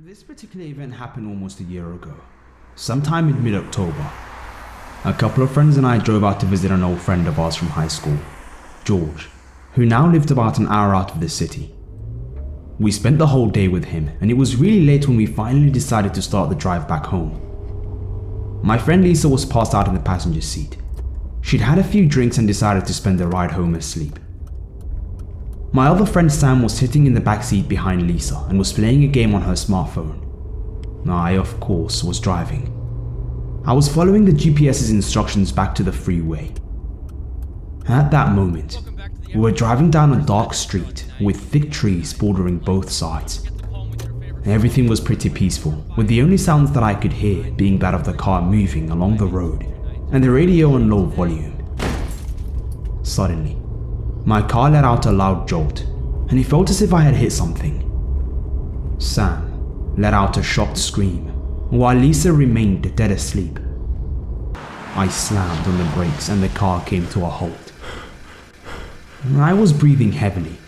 This particular event happened almost a year ago, sometime in mid-October. A couple of friends and I drove out to visit an old friend of ours from high school, George, who now lived about an hour out of the city. We spent the whole day with him, and it was really late when we finally decided to start the drive back home. My friend Lisa was passed out in the passenger seat. She'd had a few drinks and decided to spend the ride home asleep. My other friend Sam was sitting in the back seat behind Lisa and was playing a game on her smartphone. I, of course, was driving. I was following the GPS's instructions back to the freeway. At that moment, we were driving down a dark street with thick trees bordering both sides. Everything was pretty peaceful, with the only sounds that I could hear being that of the car moving along the road and the radio on low volume. Suddenly, my car let out a loud jolt, and it felt as if I had hit something. Sam let out a shocked scream, while Lisa remained dead asleep. I slammed on the brakes and the car came to a halt. I was breathing heavily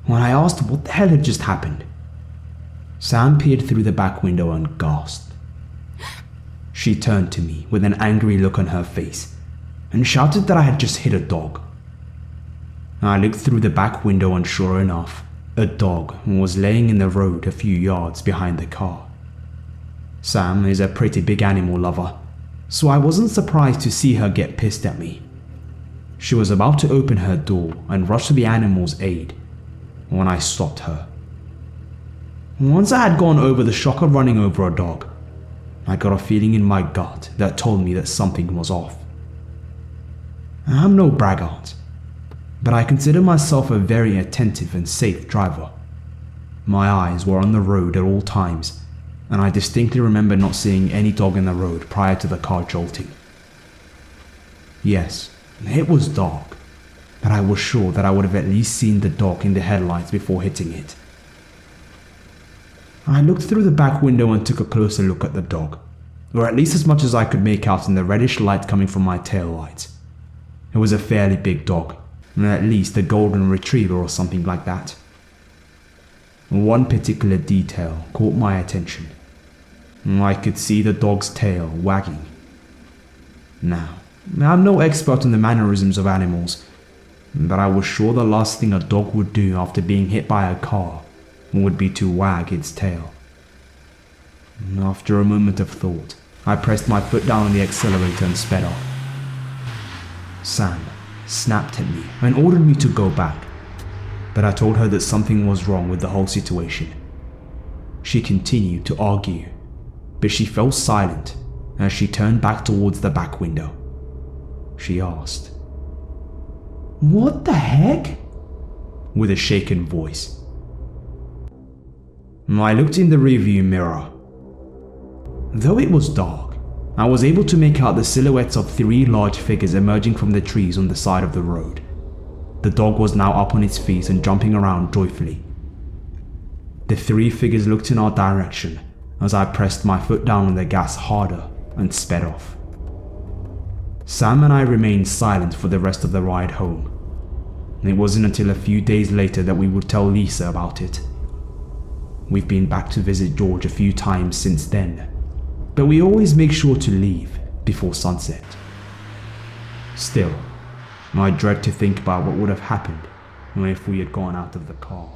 when I asked what the hell had just happened. Sam peered through the back window and gasped. She turned to me with an angry look on her face and shouted that I had just hit a dog. I looked through the back window and sure enough, a dog was laying in the road a few yards behind the car. Sam is a pretty big animal lover, so I wasn't surprised to see her get pissed at me. She was about to open her door and rush to the animal's aid when I stopped her. Once I had gone over the shock of running over a dog, I got a feeling in my gut that told me that something was off. I'm no braggart, but I consider myself a very attentive and safe driver. My eyes were on the road at all times, and I distinctly remember not seeing any dog in the road prior to the car jolting. Yes, it was dark, but I was sure that I would have at least seen the dog in the headlights before hitting it. I looked through the back window and took a closer look at the dog, or at least as much as I could make out in the reddish light coming from my taillights. It was a fairly big dog, at least a golden retriever or something like that. One particular detail caught my attention. I could see the dog's tail wagging. Now, I'm no expert on the mannerisms of animals, but I was sure the last thing a dog would do after being hit by a car would be to wag its tail. After a moment of thought, I pressed my foot down on the accelerator and sped off. Sam snapped at me and ordered me to go back, but I told her that something was wrong with the whole situation. She continued to argue, but she fell silent as she turned back towards the back window. She asked, "What the heck?" with a shaken voice. I looked in the rearview mirror. Though it was dark, I was able to make out the silhouettes of 3 large figures emerging from the trees on the side of the road. The dog was now up on its feet and jumping around joyfully. The 3 figures looked in our direction as I pressed my foot down on the gas harder and sped off. Sam and I remained silent for the rest of the ride home. It wasn't until a few days later that we would tell Lisa about it. We've been back to visit George a few times since then, but we always make sure to leave before sunset. Still, I dread to think about what would have happened if we had gone out of the car.